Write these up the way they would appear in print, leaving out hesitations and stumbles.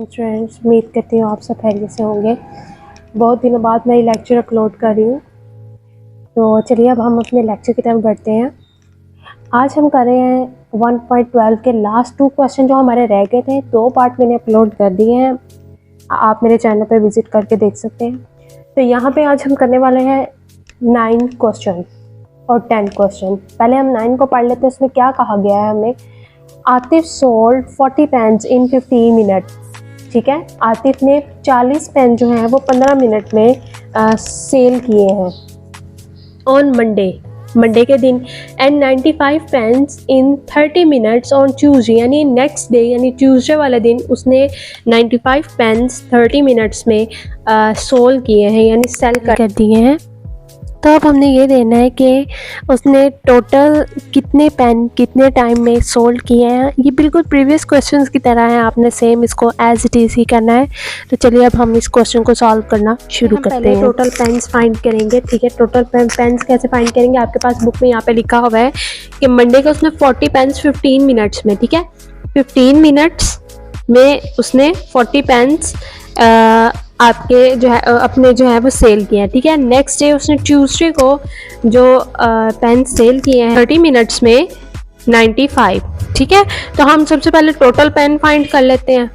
Friends, उम्मीद करती हूँ आप सब खैरियत से होंगे। बहुत दिनों बाद मैं ये लेक्चर अपलोड कर रही हूँ, तो चलिए अब हम अपने लेक्चर की तरफ बढ़ते हैं। आज हम कर रहे हैं 1.12 के लास्ट 2 क्वेश्चन जो हमारे रह गए थे। 2 पार्ट मैंने अपलोड कर दिए हैं, आप मेरे चैनल पे विज़िट करके देख सकते हैं। तो यहाँ पे आज हम करने वाले हैं 9 क्वेश्चन और 10 क्वेश्चन। पहले हम 9 को पढ़ लेते हैं। उसमें क्या कहा गया है हमें, आतिफ सोल्ड 40 पेन्स इन 15 मिनट। ठीक है, आतिफ ने 40 पेन जो हैं वो 15 मिनट में सेल किए हैं ऑन मंडे के दिन, and 95 pence in 30 minutes on Tuesday, यानी नेक्स्ट डे यानी ट्यूसडे वाले दिन उसने 95 पेन्स 30 मिनट्स में सोल किए हैं यानी सेल कर दिए हैं। तो अब हमने ये देना है कि उसने टोटल कितने पेन कितने टाइम में सोल्ड किए हैं। ये बिल्कुल प्रीवियस क्वेश्चंस की तरह है, आपने सेम इसको एज इट इज़ ही करना है। तो चलिए अब हम इस क्वेश्चन को सॉल्व करना शुरू करते हैं। टोटल पेन्स फाइंड करेंगे। ठीक है, टोटल पेन्स कैसे फाइंड करेंगे, आपके पास बुक में यहाँ पे लिखा हुआ है कि मंडे को उसने 40 पेन्स 15 मिनट्स में, ठीक है, 15 मिनट्स में उसने 40 पेन्स आपके जो है अपने जो है वो सेल किए हैं। ठीक है, नेक्स्ट डे उसने ट्यूसडे को जो पेन सेल किए हैं 30 मिनट्स में 95। ठीक है, तो हम सबसे पहले टोटल पेन फाइंड कर लेते हैं।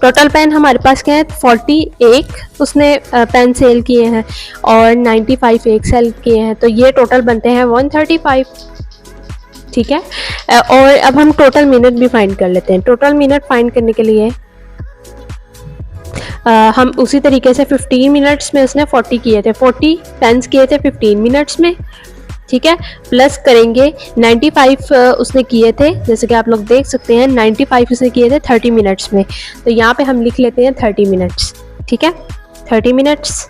टोटल पेन हमारे पास क्या है, 41 उसने पेन सेल किए हैं और 95 एक सेल किए हैं, तो ये टोटल बनते हैं 135। ठीक है, और अब हम टोटल मिनट भी फाइंड कर लेते हैं। टोटल मिनट फाइंड करने के लिए हम उसी तरीके से 15 मिनट्स में उसने 40 किए थे, 40 पेन्स किए थे 15 मिनट्स में। ठीक है, प्लस करेंगे 95 उसने किए थे, जैसे कि आप लोग देख सकते हैं 95 उसने किए थे 30 मिनट्स में, तो यहाँ पे हम लिख लेते हैं 30 मिनट्स। ठीक है, 30 मिनट्स।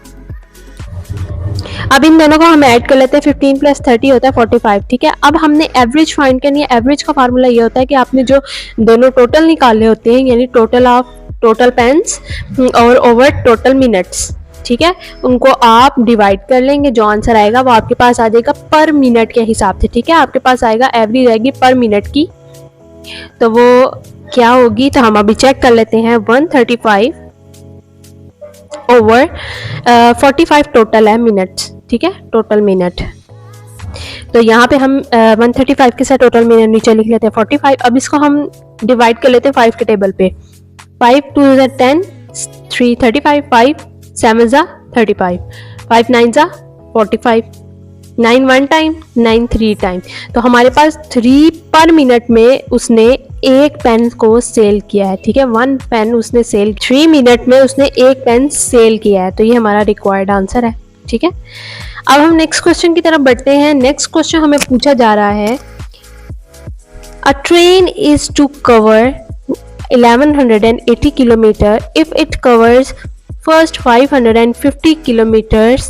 अब इन दोनों को हम ऐड कर लेते हैं, 15 प्लस 30 होता है 45। ठीक है, अब हमने एवरेज फाइंड करनी है। एवरेज का फार्मूला ये होता है कि आपने जो दोनों टोटल निकाले होते हैं, यानी टोटल पेन्स और ओवर टोटल मिनट्स, ठीक है, उनको आप डिवाइड कर लेंगे। जो आंसर आएगा वो आपके पास आ जाएगा पर मिनट के हिसाब से। ठीक है, आपके पास आएगा एवरेज आएगी पर मिनट की, तो वो क्या होगी, तो हम अभी चेक कर लेते हैं। 135 ओवर 45 टोटल है मिनट्स। ठीक है, टोटल मिनट, तो यहाँ पे हम 135 के साथ टोटल मिनट नीचे लिख लेते हैं 45। अब इसको हम डिवाइड कर लेते हैं 5 के टेबल पे। 5 2 is 10, 3 35, 5 7 is 35, 5 9 is 45, 9 1 time, 9 3 time, तो हमारे पास 3 पर मिनट में उसने एक पेन को सेल किया है। ठीक है, 1 पेन उसने सेल 3 मिनट में उसने एक पेन सेल किया है, तो ये हमारा रिक्वायर्ड आंसर है। ठीक है, अब हम नेक्स्ट क्वेश्चन की तरफ बढ़ते हैं। नेक्स्ट क्वेश्चन हमें पूछा जा रहा है, a train is to cover 1180 kilometer if it covers first 550 kilometers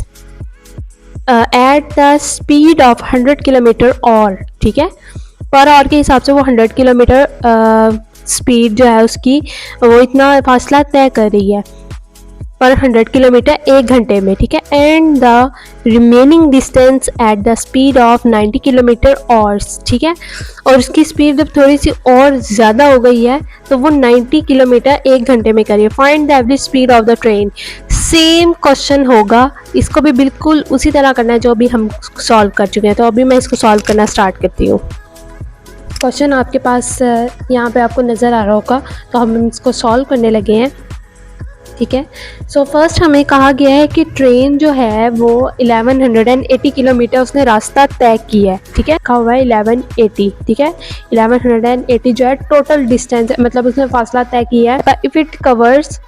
at the speed of 100 kilometer और, ठीक है, पर आवर के हिसाब से वो 100 किलोमीटर स्पीड जो है उसकी वो इतना फासला तय कर रही है पर 100 किलोमीटर 1 घंटे में। ठीक है, and the remaining distance at the speed of 90 kilometre hours. ठीक है, और उसकी स्पीड जब थोड़ी सी और ज़्यादा हो गई है तो वो 90 किलोमीटर 1 घंटे में करिए। Find the average speed of the train. Same question होगा, इसको भी बिल्कुल उसी तरह करना है जो अभी हम सॉल्व कर चुके हैं। तो अभी मैं इसको सॉल्व करना स्टार्ट करती हूँ। क्वेश्चन आपके पास यहाँ पे आपको नज़र आ रहा होगा, तो हम इसको सॉल्व करने लगे हैं। ठीक है, सो फर्स्ट हमें कहा गया है कि ट्रेन जो है वो 1180 किलोमीटर उसने रास्ता तय किया है। ठीक है, कहा हुआ है 1180। ठीक है, 1180 जो है टोटल डिस्टेंस है, मतलब उसने फासला तय किया है। If it covers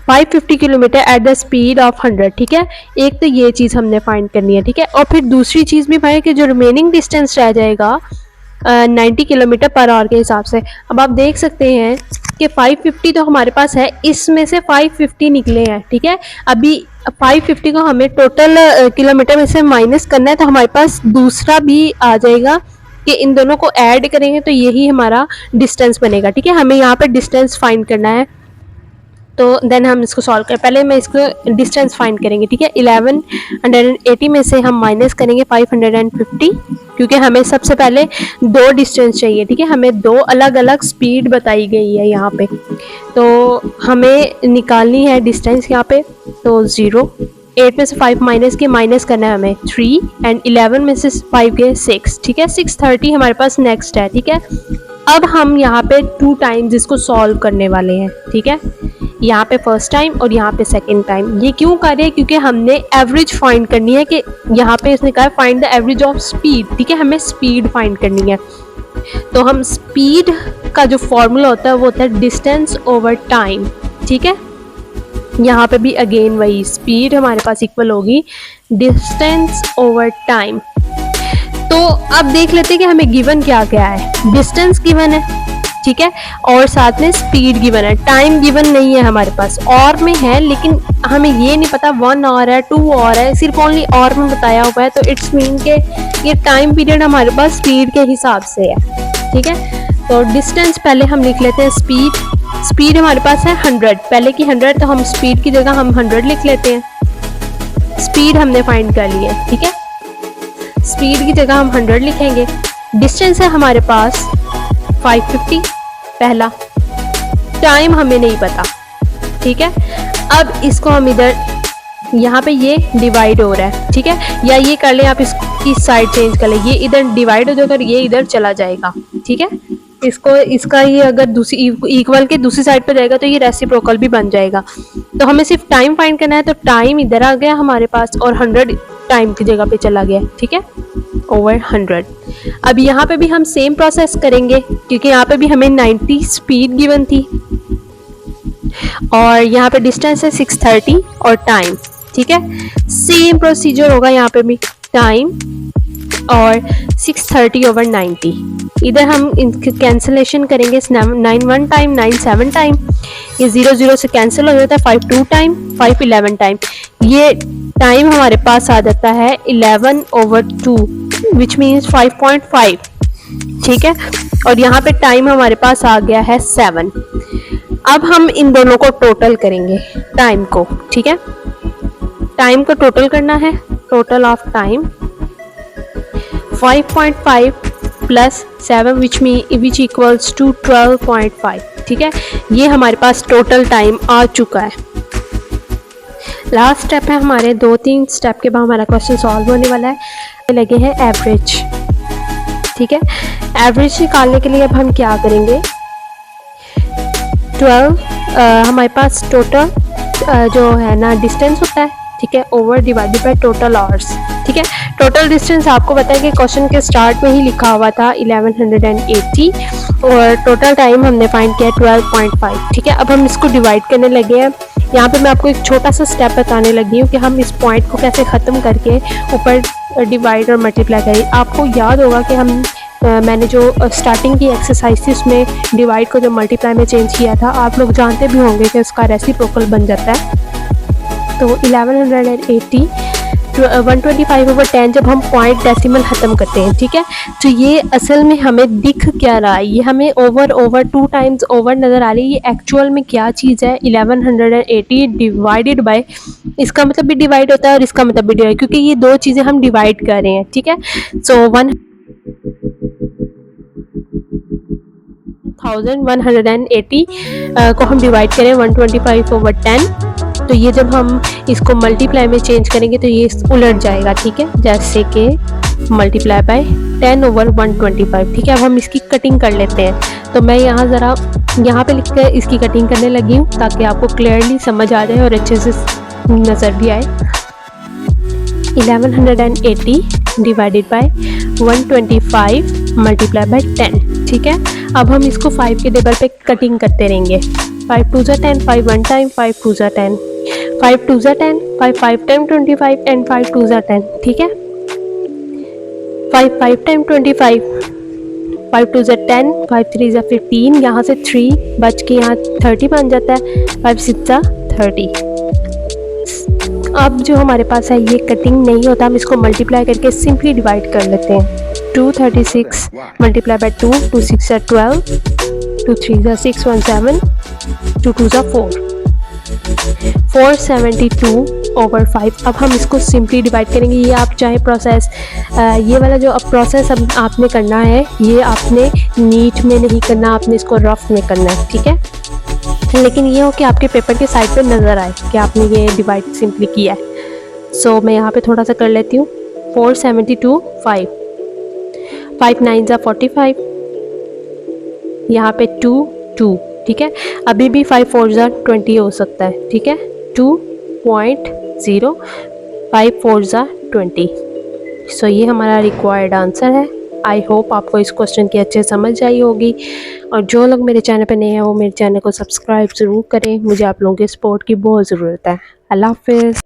550 kilometre eight the speed of 100। ठीक है, एक तो ये चीज़ हमने फाइंड करनी है। ठीक है, और फिर दूसरी चीज़ भी फाइंड कि जो रिमेनिंग डिस्टेंस रह जाएगा 90 किलोमीटर पर आवर के हिसाब से। अब आप देख सकते हैं कि 550 तो हमारे पास है, इसमें से 550 निकले हैं। ठीक है, अभी 550 को हमें टोटल किलोमीटर में से माइनस करना है, तो हमारे पास दूसरा भी आ जाएगा कि इन दोनों को ऐड करेंगे तो यही हमारा डिस्टेंस बनेगा। ठीक है, हमें यहाँ पे डिस्टेंस फाइंड करना है। तो देन हम इसको सॉल्व कर, पहले मैं इसको डिस्टेंस फाइंड करेंगे, ठीक है। 1180 में से हम माइनस करेंगे 550, क्योंकि हमें सबसे पहले दो डिस्टेंस चाहिए, ठीक है। हमें दो अलग अलग स्पीड बताई गई है यहाँ पे, तो हमें निकालनी है डिस्टेंस यहाँ पे। तो 0, 8 में से 5 माइनस के, माइनस करना है हमें 3 एंड 11 में से 5 के 6, ठीक है। 630 हमारे पास नेक्स्ट है, ठीक है। अब हम यहाँ पे 2 टाइम्स इसको सॉल्व करने वाले हैं, ठीक है। यहाँ पे फर्स्ट टाइम और यहाँ पे सेकेंड टाइम। ये क्यों कर रहे हैं, क्योंकि हमने एवरेज फाइंड करनी है, कि यहाँ पे इसने कहा find the average of speed, ठीक है। हमें स्पीड फाइंड करनी है, तो हम स्पीड का जो फॉर्मूला होता है वो होता है डिस्टेंस ओवर टाइम, ठीक है। यहाँ पे भी अगेन वही स्पीड हमारे पास इक्वल होगी डिस्टेंस ओवर टाइम। तो अब देख लेते हैं कि हमें गिवन क्या क्या है। डिस्टेंस गिवन है, ठीक है, और साथ में स्पीड गिवन है। टाइम गिवन नहीं है हमारे पास, और में है, लेकिन हमें ये नहीं पता 1 आवर है 2 आवर है, सिर्फ ओनली और में बताया हुआ है। तो इट्स मीन के ये टाइम पीरियड हमारे पास स्पीड के हिसाब से है, ठीक है। तो डिस्टेंस पहले हम लिख लेते हैं, स्पीड हमारे पास है 100, पहले की 100, तो हम स्पीड की जगह हम 100 लिख लेते हैं। स्पीड हमने फाइंड कर ली है, ठीक है। स्पीड की जगह हम 100 लिखेंगे। डिस्टेंस है हमारे पास 550 पहला, टाइम हमें नहीं पता, ठीक है। अब इसको हम इधर, यहाँ पे ये डिवाइड हो रहा है, ठीक है, या ये कर लें आप, इसकी साइड चेंज कर लें, ये इधर डिवाइड हो जाएगा, ये इधर चला जाएगा, ठीक है। इसका ये अगर दूसरी इक्वल के दूसरी साइड पे जाएगा तो ये रेसिप्रोकल भी बन जाएगा। तो हमें सिर्फ टाइम फाइंड करना है, तो टाइम इधर आ गया हमारे पास और 100 टाइम की जगह पे चला गया, ठीक है, ओवर 100। अब यहाँ पे भी हम सेम प्रोसेस करेंगे, क्योंकि यहाँ पे भी हमें 90 स्पीड गिवन थी और यहाँ पे डिस्टेंस है 630 और टाइम, ठीक है। सेम प्रोसीजर होगा यहाँ पे भी, टाइम और 630 ओवर 90। इधर हम कैंसिलेशन करेंगे, 91 टाइम 97 टाइम, ये 0 से कैंसिल हो जाता है, 52 टाइम 511 टाइम। ये टाइम हमारे पास आ जाता है 11 ओवर 2 विच मीन्स 5.5, ठीक है। और यहाँ पे टाइम हमारे पास आ गया है 7। अब हम इन दोनों को टोटल करेंगे, टाइम को, ठीक है। टाइम को टोटल करना है, total of time 5.5 plus 7 which equals to 12.5, ठीक है। ये हमारे पास टोटल टाइम आ चुका है। लास्ट स्टेप है हमारे, 2-3 स्टेप के बाद हमारा क्वेश्चन सॉल्व होने वाला है। लगे हैं एवरेज, ठीक है। एवरेज निकालने के लिए अब हम क्या करेंगे, 12 हमारे पास टोटल जो है ना डिस्टेंस होता है, ठीक है, over divided by total hours, ठीक है। टोटल डिस्टेंस आपको पता है कि क्वेश्चन के स्टार्ट में ही लिखा हुआ था 1180 और टोटल टाइम हमने फाइंड किया 12.5, ठीक है। अब हम इसको डिवाइड करने लगे हैं। यहाँ पे मैं आपको एक छोटा सा स्टेप बताने लगी हूँ कि हम इस पॉइंट को कैसे ख़त्म करके ऊपर डिवाइड और मल्टीप्लाई करें। आपको याद होगा कि हम मैंने जो स्टार्टिंग की एक्सरसाइज थी उसमें डिवाइड को जो मल्टीप्लाई में चेंज किया था, आप लोग जानते भी होंगे कि उसका रेसिप्रोकल बन जाता है। तो 1180 125 ओवर 10 जब हम पॉइंट डेसिमल ख़त्म करते हैं, ठीक है, तो ये असल में हमें दिख क्या रहा है, ये हमें ओवर 2 टाइम्स ओवर नज़र आ रही है। ये एक्चुअल में क्या चीज़ है, 1180 डिवाइडेड बाय, इसका मतलब भी डिवाइड होता है और इसका मतलब भी डिवाइड, क्योंकि ये दो चीज़ें हम डिवाइड कर रहे हैं, ठीक है। सो 1180 को हम डिवाइड करें 125 ओवर 10, तो ये जब हम इसको मल्टीप्लाई में चेंज करेंगे तो ये उलट जाएगा, ठीक है, जैसे कि मल्टीप्लाई बाय 10 ओवर 125, ठीक है। अब हम इसकी कटिंग कर लेते हैं। तो मैं यहाँ पे लिख कर इसकी कटिंग करने लगी हूँ ताकि आपको क्लियरली समझ आ जाए और अच्छे से नज़र भी आए। 1180 डिवाइडेड बाय 125 मल्टीप्लाई बाय 10, ठीक है। अब हम इसको 5 के टेबल पे कटिंग करते रहेंगे। 5 2 10, 5 1 टाइम, 5 2 10, 5 2 10, 5 5 टाइम 25 एंड 5 2 10, ठीक है। 5 5 टाइम 25, 5 2 10, 5 3 15, यहाँ से 3 बच के यहाँ 30 बन जाता है, 5 6 30। अब जो हमारे पास है ये कटिंग नहीं होता, हम इसको मल्टीप्लाई करके सिंपली डिवाइड कर लेते हैं। 236 मल्टीप्लाई बाय 2, 2 6 12, 2 3 6 1 7, 2 2 4, 472/5। अब हम इसको सिंपली डिवाइड करेंगे। ये आप चाहे प्रोसेस, ये वाला जो अब प्रोसेस अब आपने करना है, ये आपने नीट में नहीं करना, आपने इसको रफ में करना है, ठीक है। लेकिन ये हो कि आपके पेपर के साइड पे नज़र आए कि आपने ये डिवाइड सिंपली किया है। सो मैं यहाँ पे थोड़ा सा कर लेती हूँ। 472/5, 5 9 ज़ा 45, यहाँ पे 2 2, ठीक है। अभी भी 5 4 ज़ा 20 हो सकता है, ठीक है। 2.0, 5 4 ज़ा 20। सो ये हमारा रिक्वायर्ड आंसर है। आई होप आपको इस क्वेश्चन की अच्छे समझ आई होगी। और जो लोग मेरे चैनल पर नए हैं वो मेरे चैनल को सब्सक्राइब ज़रूर करें। मुझे आप लोगों के सपोर्ट की बहुत ज़रूरत है। अल्लाह हाफ़िज़।